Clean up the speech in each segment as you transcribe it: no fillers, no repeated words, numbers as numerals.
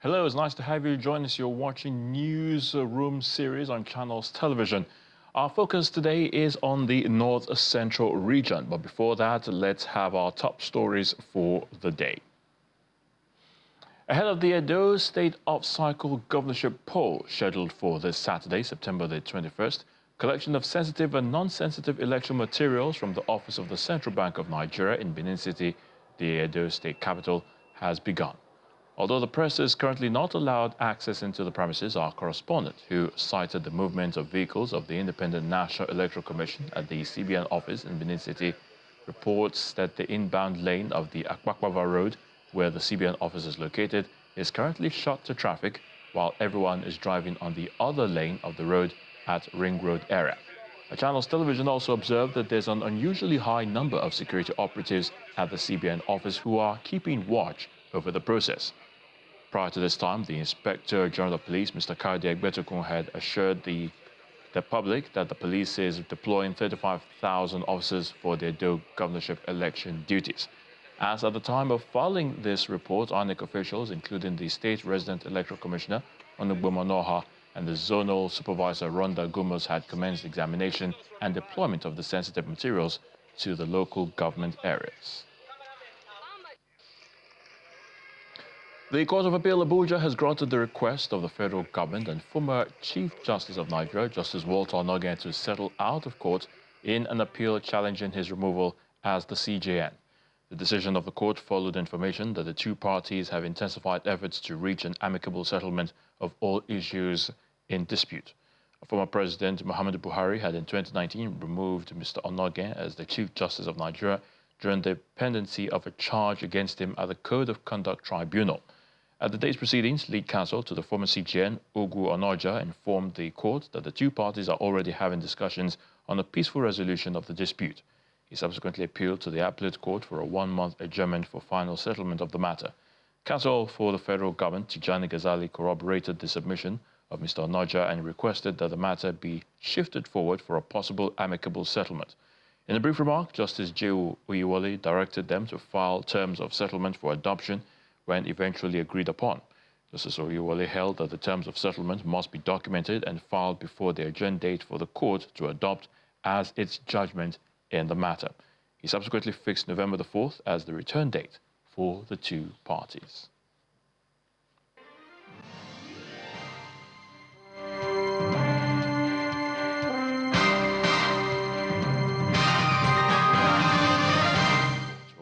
Hello, it's nice to have you join us. You're watching Newsroom series on Channels Television. Our focus today is on the North Central region. But before that, let's have our top stories for the day. Ahead of the Edo State Off-Cycle Governorship poll scheduled for this Saturday, September the 21st, collection of sensitive and non-sensitive election materials from the office of the Central Bank of Nigeria in Benin City, the Edo State capital, has begun. Although the press is currently not allowed access into the premises, our correspondent, who cited the movement of vehicles of the Independent National Electoral Commission at the CBN office in Benin City, reports that the inbound lane of the Akwakwava Road, where the CBN office is located, is currently shut to traffic, while everyone is driving on the other lane of the road at Ring Road area. Channels Television also observed that there's an unusually high number of security operatives at the CBN office who are keeping watch over the process. Prior to this time, the Inspector General of Police, Mr. Kayode Egbetokun, had assured the public that the police is deploying 35,000 officers for their governorship election duties. As at the time of filing this report, INEC officials, including the State Resident Electoral Commissioner, Onugbomanoha, and the Zonal Supervisor, Ronda Gumos, had commenced examination and deployment of the sensitive materials to the local government areas. The Court of Appeal Abuja has granted the request of the federal government and former Chief Justice of Nigeria, Justice Walter Onogen, to settle out of court in an appeal challenging his removal as the CJN. The decision of the court followed information that the two parties have intensified efforts to reach an amicable settlement of all issues in dispute. Former President Muhammadu Buhari had in 2019 removed Mr. Onogen as the Chief Justice of Nigeria during the pendency of a charge against him at the Code of Conduct Tribunal. At the day's proceedings, lead counsel to the former CJN, Ogu Onoja, informed the court that the two parties are already having discussions on a peaceful resolution of the dispute. He subsequently appealed to the appellate court for a one-month adjournment for final settlement of the matter. Counsel for the federal government, Tijani Ghazali, corroborated the submission of Mr. Onoja and requested that the matter be shifted forward for a possible amicable settlement. In a brief remark, Justice J. Oyewole directed them to file terms of settlement for adoption when eventually agreed upon. Justice Oyewole held that the terms of settlement must be documented and filed before the adjourned date for the court to adopt as its judgment in the matter. He subsequently fixed November the 4th as the return date for the two parties.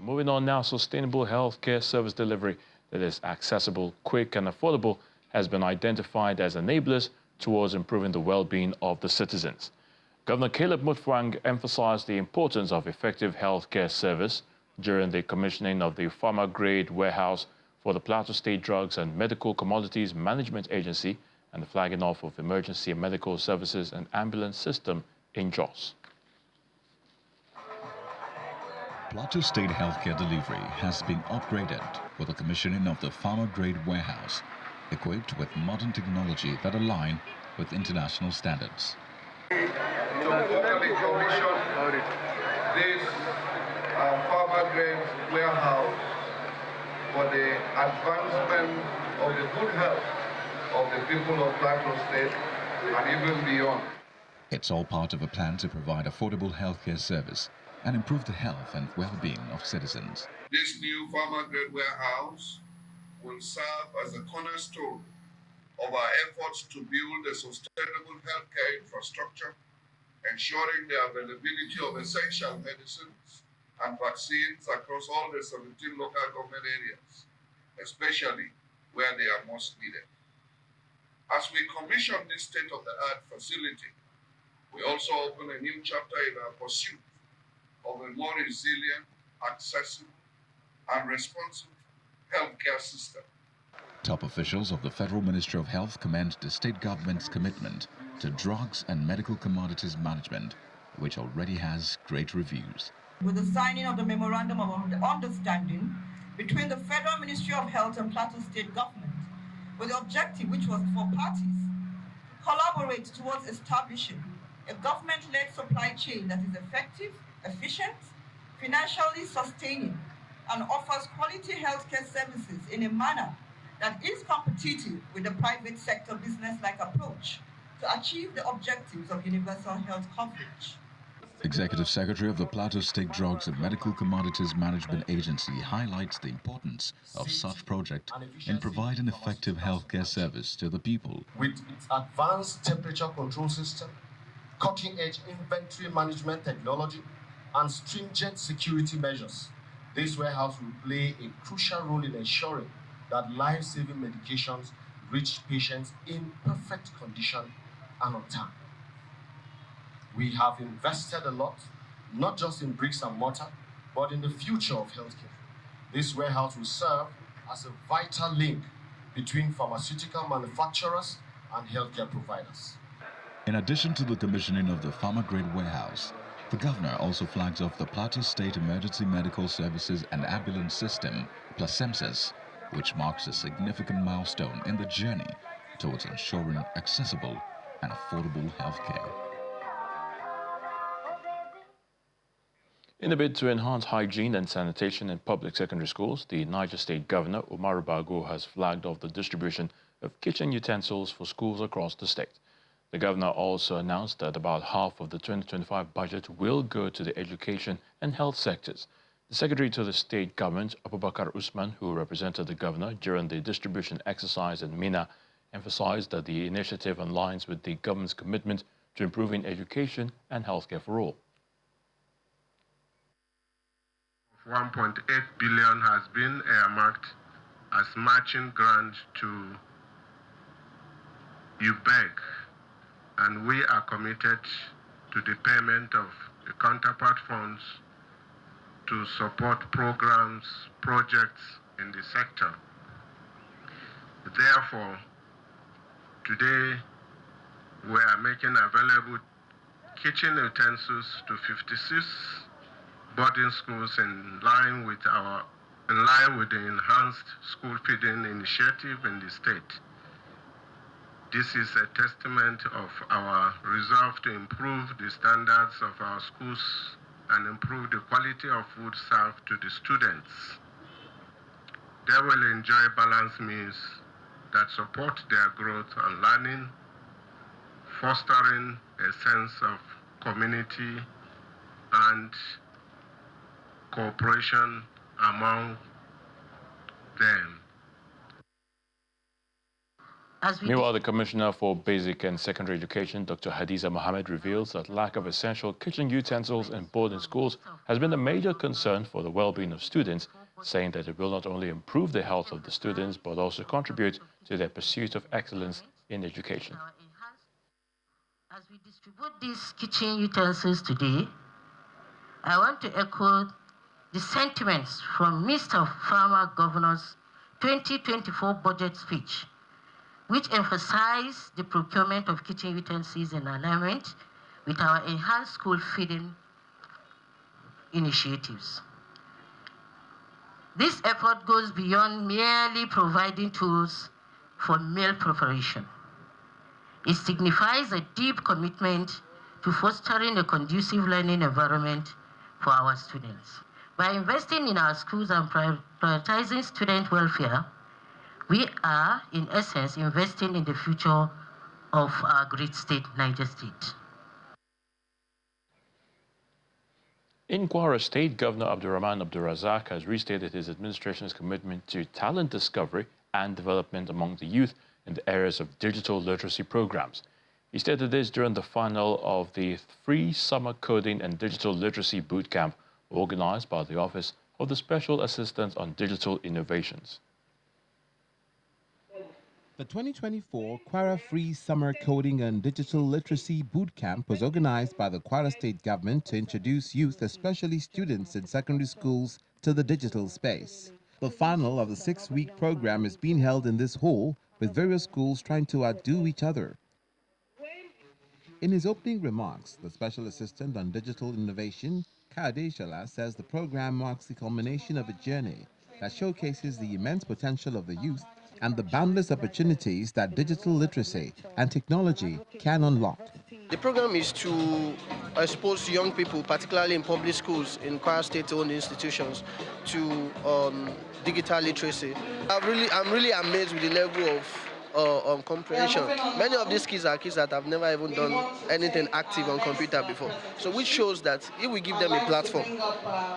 Moving on now, sustainable healthcare service delivery that is accessible, quick and affordable has been identified as enablers towards improving the well-being of the citizens. Governor Caleb Mutfwang emphasized the importance of effective healthcare service during the commissioning of the pharma-grade warehouse for the Plateau State Drugs and Medical Commodities Management Agency and the flagging off of emergency and medical services and ambulance system in Jos. Plateau State Healthcare Delivery has been upgraded with the commissioning of the pharma-grade warehouse, equipped with modern technology that align with international standards. To formally commission this pharma-grade warehouse for the advancement of the good health of the people of Plateau State and even beyond. It's all part of a plan to provide affordable healthcare service and improve the health and well-being of citizens. This new pharma-grade warehouse will serve as a cornerstone of our efforts to build a sustainable healthcare infrastructure, ensuring the availability of essential medicines and vaccines across all the 17 local government areas, especially where they are most needed. As we commission this state-of-the-art facility, we also open a new chapter in our pursuit of a more resilient, accessible, and responsive healthcare system. Top officials of the Federal Ministry of Health commend the state government's commitment to drugs and medical commodities management, which already has great reviews. With the signing of the Memorandum of Understanding between the Federal Ministry of Health and Plateau State Government, with the objective, which was for parties, to collaborate towards establishing a government-led supply chain that is effective, efficient, financially sustaining, and offers quality healthcare services in a manner that is competitive with the private sector business-like approach to achieve the objectives of universal health coverage. Executive Secretary of the Plateau State Drugs and Medical Commodities Management Agency highlights the importance of such project in providing effective healthcare service to the people. With its advanced temperature control system, cutting-edge inventory management technology, and stringent security measures, this warehouse will play a crucial role in ensuring that life-saving medications reach patients in perfect condition and on time. We have invested a lot, not just in bricks and mortar, but in the future of healthcare. This warehouse will serve as a vital link between pharmaceutical manufacturers and healthcare providers. In addition to the commissioning of the pharma-grade warehouse, the governor also flags off the Plateau State Emergency Medical Services and Ambulance System, PLASEMSIS, which marks a significant milestone in the journey towards ensuring accessible and affordable healthcare. In a bid to enhance hygiene and sanitation in public secondary schools, the Niger State Governor, Umar Bago, has flagged off the distribution of kitchen utensils for schools across the state. The governor also announced that about half of the 2025 budget will go to the education and health sectors. The secretary to the state government, Abubakar Usman, who represented the governor during the distribution exercise in Mina, emphasized that the initiative aligns with the government's commitment to improving education and healthcare for all. 1.8 billion has been earmarked as matching grant to UBEG, and we are committed to the payment of the counterpart funds to support programs, projects in the sector. Therefore, today we are making available kitchen utensils to 56 boarding schools in line with the enhanced school feeding initiative in the state. This is a testament of our resolve to improve the standards of our schools and improve the quality of food served to the students. They will enjoy balanced meals that support their growth and learning, fostering a sense of community and cooperation among them. Meanwhile, the Commissioner for Basic and Secondary Education, Dr. Hadiza Mohammed, reveals that lack of essential kitchen utensils in boarding schools has been a major concern for the well-being of students, saying that it will not only improve the health of the students, but also contribute to their pursuit of excellence in education. As we distribute these kitchen utensils today, I want to echo the sentiments from Mr. Farmer Governor's 2024 budget speech, which emphasized the procurement of kitchen utensils in alignment with our enhanced school feeding initiatives. This effort goes beyond merely providing tools for meal preparation. It signifies a deep commitment to fostering a conducive learning environment for our students. By investing in our schools and prioritizing student welfare, we are, in essence, investing in the future of our great state, Niger State. In Kwara State, Governor Abdurrahman Abdurrazak has restated his administration's commitment to talent discovery and development among the youth in the areas of digital literacy programs. He stated this during the final of the free summer coding and digital literacy bootcamp organized by the Office of the Special Assistant on Digital Innovations. The 2024 Kwara Free Summer Coding and Digital Literacy Bootcamp was organized by the Kwara State Government to introduce youth, especially students in secondary schools, to the digital space. The final of the 6-week program is being held in this hall, with various schools trying to outdo each other. In his opening remarks, the Special Assistant on Digital Innovation, Kade Shala, says the program marks the culmination of a journey that showcases the immense potential of the youth and the boundless opportunities that digital literacy and technology can unlock. The program is to expose young people, particularly in public schools, in Kwara state-owned institutions, to digital literacy. I'm really amazed with the level of comprehension. Many of these kids are kids that have never even done anything active on computer before. So which shows that if we give them a platform,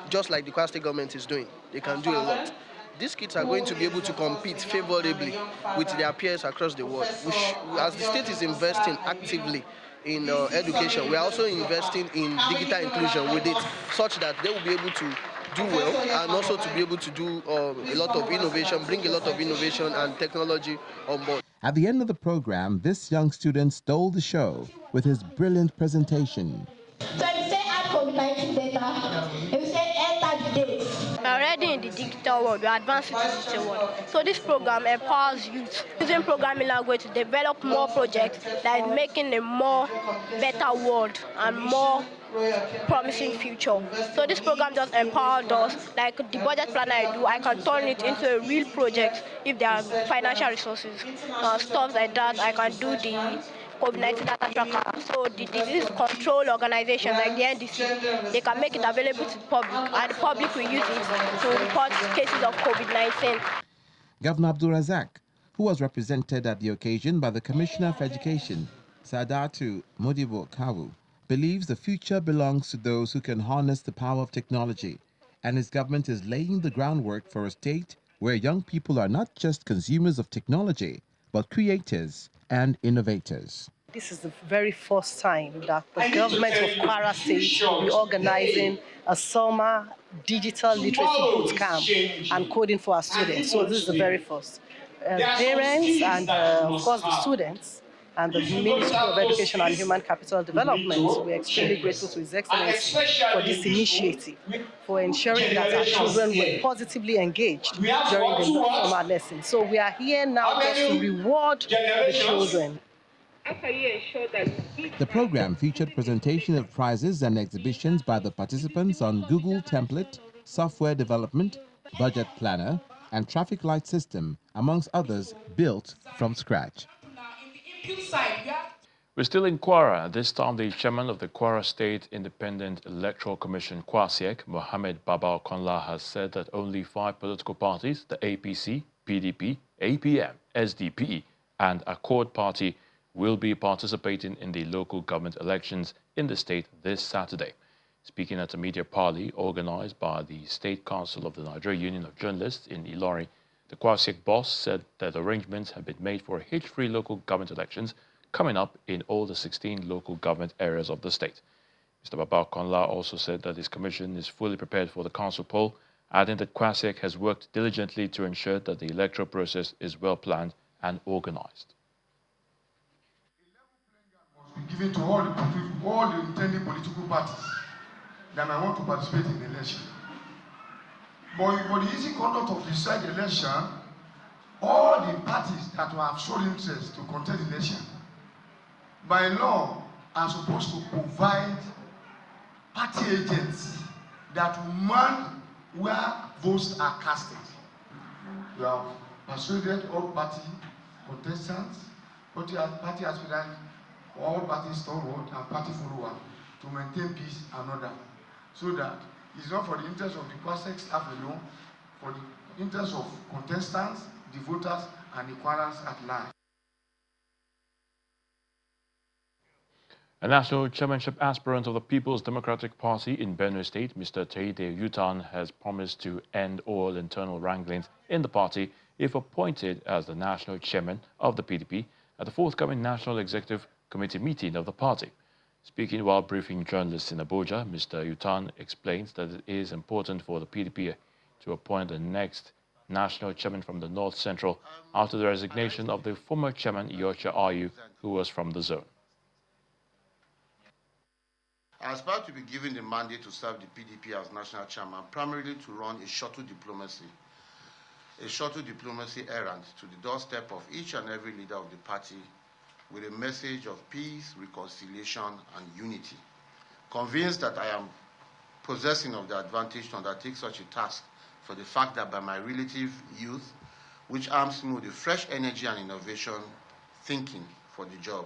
just like the Kwara state government is doing, they can do a lot. These kids are going to be able to compete favorably with their peers across the world, which, as the state is investing actively in education, we are also investing in digital inclusion with it, such that they will be able to do well and also to be able to do a lot of innovation, bring a lot of innovation and technology on board. At the end of the program, this young student stole the show with his brilliant presentation. So if you say add COVID-19 data, if you say enter the date. We're already in the digital world, we're advancing to the digital world. So this program empowers youth using programming language to develop more projects that is making a more better world and more promising future. So this program just empowered us. Like the budget planner I do, I can turn it into a real project if there are financial resources. Stuff like that, I can do the COVID-19 data tracker. So the disease control organizations like the NDC, they can make it available to the public, and the public will use it to report cases of COVID-19. Governor Abdul Razak, who was represented at the occasion by the Commissioner for Education, Sadatu Modibo Kawu, believes the future belongs to those who can harness the power of technology, and his government is laying the groundwork for a state where young people are not just consumers of technology, but creators and innovators. This is the very first time that the government of Kwara State will be organizing a summer digital literacy boot camp and coding for our students. So this is the very first. Parents and, of course, the students and the Ministry of Education and Human Capital Development, we're extremely grateful to His Excellency for this initiative, for ensuring that our children were positively engaged during the summer lessons. So we are here now just to reward the children. The program featured presentation of prizes and exhibitions by the participants on Google template, software development, budget planner, and traffic light system, amongst others built from scratch. We're still in Kwara. This time, the chairman of the Kwara State Independent Electoral Commission, Kwasiek, Mohammed Baba Okonla, has said that only 5 political parties, the APC, PDP, APM, SDP, and Accord Party, will be participating in the local government elections in the state this Saturday. Speaking at a media parley organized by the State Council of the Niger Union of Journalists in Ilori, the Kwasiek boss said that arrangements have been made for hitch-free local government elections coming up in all the 16 local government areas of the state. Mr. Baba Okonla also said that his commission is fully prepared for the council poll, adding that Kwasiek has worked diligently to ensure that the electoral process is well planned and organized. Given to all the intended political parties that I want to participate in the election. But for the easy conduct of the said election, all the parties that have shown interest to contest the election, by law, are supposed to provide party agents that will man where votes are casted. We have persuaded all party contestants, party aspirants, all parties stalwart and party follower to maintain peace and order, so that it's not for the interest of the Kwasiek staff alone, for the interest of contestants, the voters, and the Kwarans at large. A national chairmanship aspirant of the People's Democratic Party in Benue State, Mr. Teide Yutan, has promised to end all internal wranglings in the party if appointed as the national chairman of the PDP at the forthcoming National Executive Committee meeting of the party. Speaking while briefing journalists in Abuja, Mr. Yutan explains that it is important for the PDP to appoint the next national chairman from the North Central after the resignation of the former chairman, Yocha Ayu, who was from the zone. I aspire to be given the mandate to serve the PDP as national chairman, primarily to run a shuttle diplomacy errand to the doorstep of each and every leader of the party with a message of peace, reconciliation, and unity. Convinced that I am possessing of the advantage to undertake such a task for the fact that by my relative youth, which arms me with a fresh energy and innovation thinking for the job.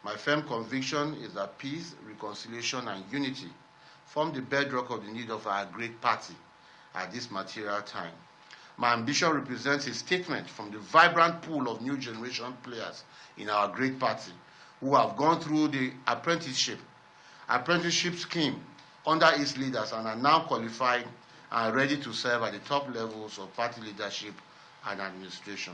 My firm conviction is that peace, reconciliation, and unity form the bedrock of the need of our great party at this material time. My ambition represents a statement from the vibrant pool of new generation players in our great party who have gone through the apprenticeship scheme under its leaders and are now qualified and ready to serve at the top levels of party leadership and administration.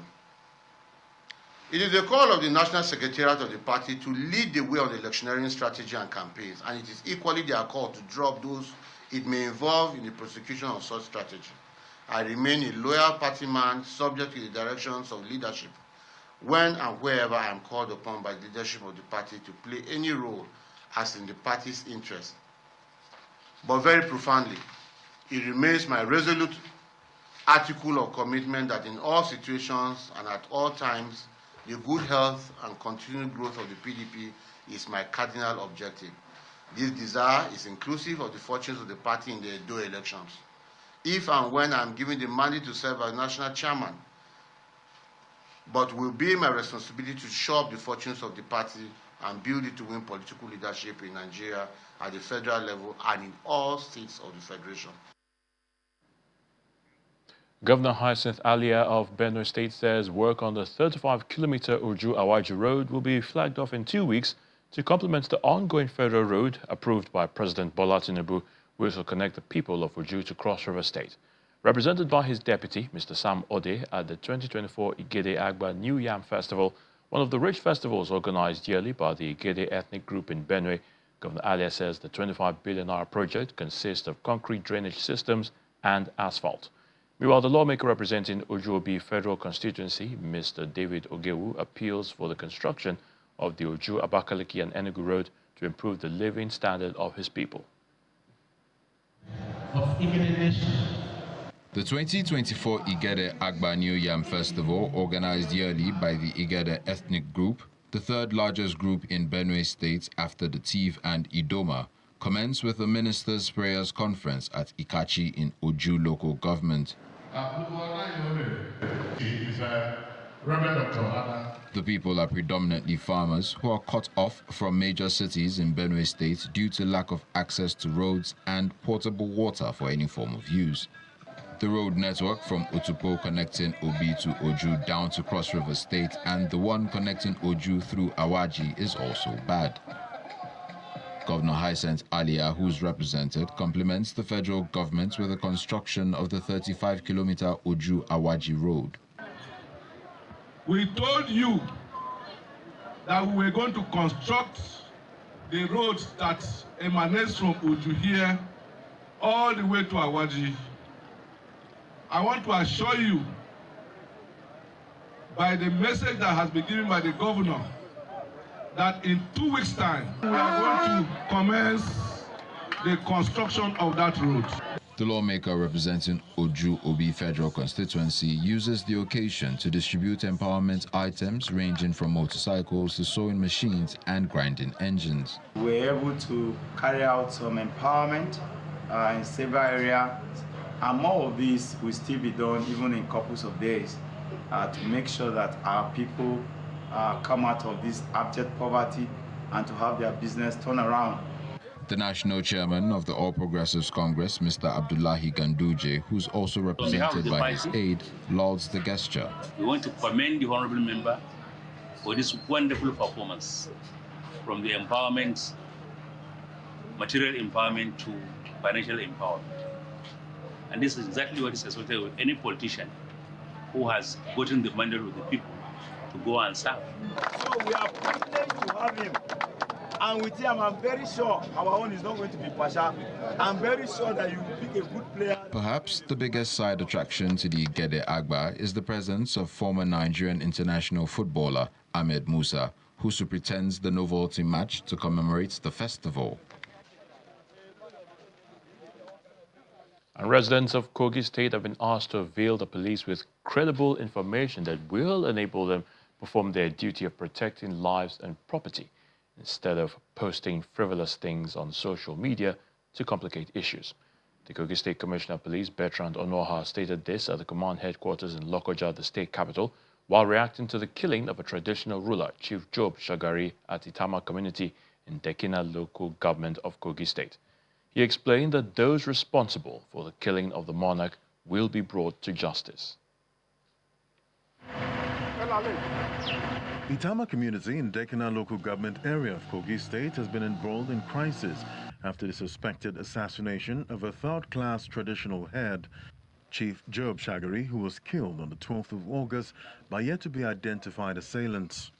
It is the call of the National Secretariat of the party to lead the way on the electioneering strategy and campaigns, and it is equally their call to drop those it may involve in the prosecution of such strategy. I remain a loyal party man, subject to the directions of leadership, when and wherever I am called upon by the leadership of the party to play any role as in the party's interest. But very profoundly, it remains my resolute article of commitment that in all situations and at all times, the good health and continued growth of the PDP is my cardinal objective. This desire is inclusive of the fortunes of the party in the Edo elections. If and when I am given the mandate to serve as national chairman, but will be my responsibility to shore up the fortunes of the party and build it to win political leadership in Nigeria at the federal level and in all states of the federation. Governor Hyacinth Alia of Benue State says work on the 35-kilometer Oju-Awaji road will be flagged off in 2 weeks to complement the ongoing federal road approved by President Bola Tinubu, which will connect the people of Oju to Cross River State. Represented by his deputy, Mr. Sam Ode, at the 2024 Igede Agba New Yam Festival, one of the rich festivals organized yearly by the Igede ethnic group in Benue, Governor Alia says the 25 billion naira project consists of concrete drainage systems and asphalt. Meanwhile, the lawmaker representing Oju-Obi Federal Constituency, Mr. David Ogewu, appeals for the construction of the Oju-Abakaliki and Enugu Road to improve the living standard of his people. The 2024 Igede Agba New Yam Festival, organized yearly by the Igede ethnic group, the third largest group in Benue State after the Tiv and Idoma, commenced with a ministers' prayers conference at Ikachi in Oju local government. The people are predominantly farmers who are cut off from major cities in Benue State due to lack of access to roads and portable water for any form of use. The road network from Otupo connecting Obi to Oju down to Cross River State and the one connecting Oju through Awaji is also bad. Governor Hyacinth Alia, who's represented, compliments the federal government with the construction of the 35-kilometer Oju-Awaji road. We told you that we were going to construct the road that emanates from Oju here all the way to Awaji. I want to assure you, by the message that has been given by the governor, that in 2 weeks' time, we are going to commence the construction of that road. The lawmaker representing Oju-Obi Federal Constituency uses the occasion to distribute empowerment items ranging from motorcycles to sewing machines and grinding engines. We were able to carry out some empowerment in several areas, and more of this will still be done even in couples of days to make sure that our people come out of this abject poverty and to have their business turn around. The national chairman of the All Progressives Congress, Mr. Abdullahi Ganduje, who's also represented by his aide, lauds the gesture. We want to commend the honorable member for this wonderful performance, from the empowerment, material empowerment to financial empowerment. And this is exactly what is expected with any politician who has gotten the mandate of the people to go and serve. So we are privileged to have him. And with him, I'm very sure our own is not going to be partial. I'm very sure that you will pick a good player. Perhaps the biggest side attraction to the Igede Agba is the presence of former Nigerian international footballer Ahmed Musa, who superintends the novelty match to commemorate the festival. And residents of Kogi State have been asked to avail the police with credible information that will enable them perform their duty of protecting lives and property, instead of posting frivolous things on social media to complicate issues. The Kogi State Commissioner of Police, Bertrand Onoha, stated this at the command headquarters in Lokoja, the state capital, while reacting to the killing of a traditional ruler, Chief Job Shagari, at Itama community in Dekina local government of Kogi State. He explained that those responsible for the killing of the monarch will be brought to justice. Itama community in Dekina local government area of Kogi State has been embroiled in crisis after the suspected assassination of a third-class traditional head, Chief Job Shagari, who was killed on the 12th of August by yet-to-be-identified assailants.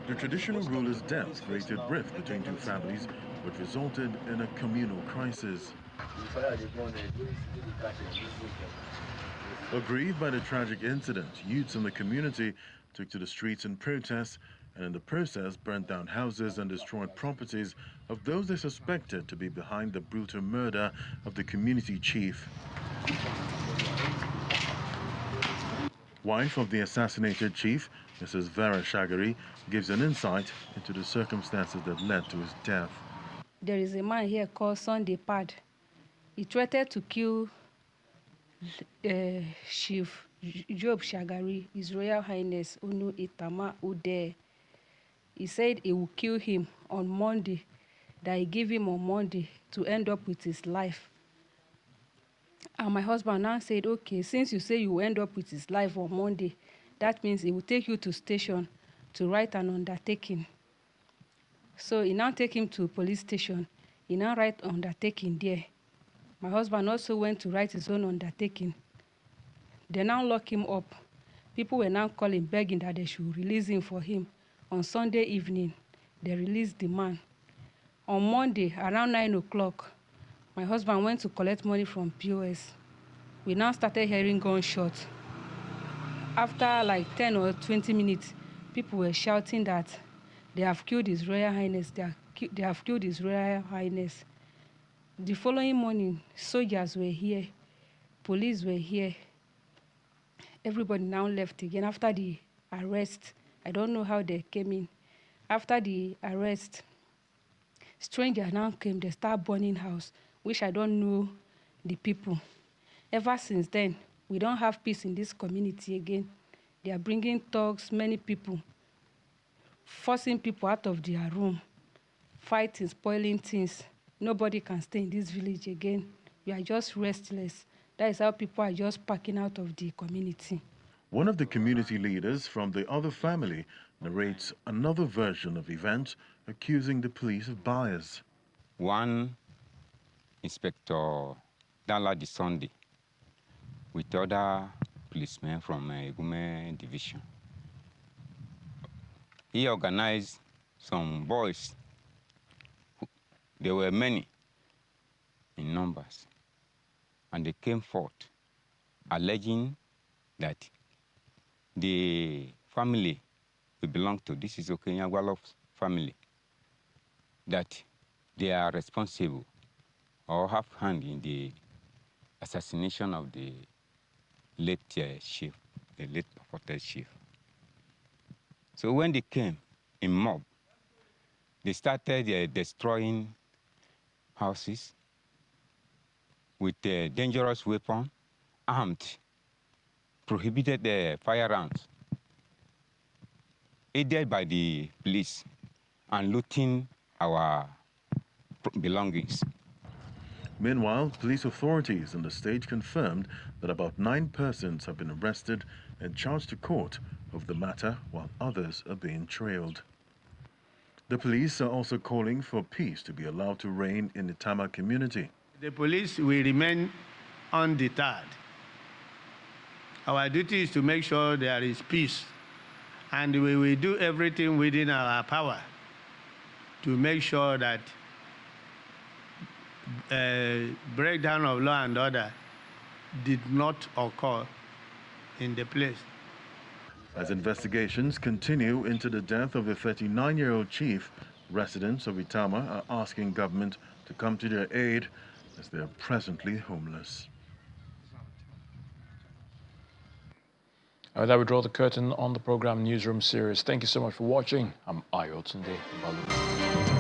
The traditional ruler's death created rift between two families, which resulted in a communal crisis. Aggrieved by the tragic incident, youths in the community took to the streets in protest, and in the process burnt down houses and destroyed properties of those they suspected to be behind the brutal murder of the community chief. Wife of the assassinated chief, Mrs. Vera Shagari, gives an insight into the circumstances that led to his death. There is a man here called Sunday Pad. He threatened to kill Chief Job Shagari, His Royal Highness Onu Itama Ude. He said he will kill him on Monday, that he gave him on Monday to end up with his life. And my husband now said, okay, since you say you will end up with his life on Monday, that means he will take you to station to write an undertaking. So he now take him to police station. He now write undertaking there. My husband also went to write his own undertaking. They now lock him up. People were now calling, begging that they should release him for him. On Sunday evening, they released the man. On Monday, around 9 o'clock, my husband went to collect money from POS. We now started hearing gunshots. After like 10 or 20 minutes, people were shouting that they have killed His Royal Highness, they have killed His Royal Highness. The following morning, soldiers were here, police were here. Everybody now left again after the arrest. I don't know how they came in. After the arrest, strangers now came, they start burning house, which I don't know the people. Ever since then, we don't have peace in this community again. They are bringing thugs, many people, forcing people out of their room, fighting, spoiling things. Nobody can stay in this village again. We are just restless. That is how people are just packing out of the community. One of the community leaders from the other family narrates another version of events, accusing the police of bias. One Inspector Danladi Sunday with other policemen from Gume Division. He organized some boys. There were many in numbers, and they came forth alleging that the family we belong to, this is Okenyagwalo's family, that they are responsible or have hand in the assassination of the late chief, the late purported chief. So when they came in mob, they started destroying houses with a dangerous weapon, armed, prohibited the firearms, aided by the police, and looting our belongings. Meanwhile, police authorities in the state confirmed that about 9 persons have been arrested and charged to court of the matter, while others are being trailed. The police are also calling for peace to be allowed to reign in the Itama community. The police will remain undeterred. Our duty is to make sure there is peace, and we will do everything within our power to make sure that breakdown of law and order did not occur in the place. As investigations continue into the death of the 39-year-old chief, residents of Itama are asking government to come to their aid as they are presently homeless. That would draw the curtain on the program Newsroom series. Thank you so much for watching. I'm Ayotunde Balu.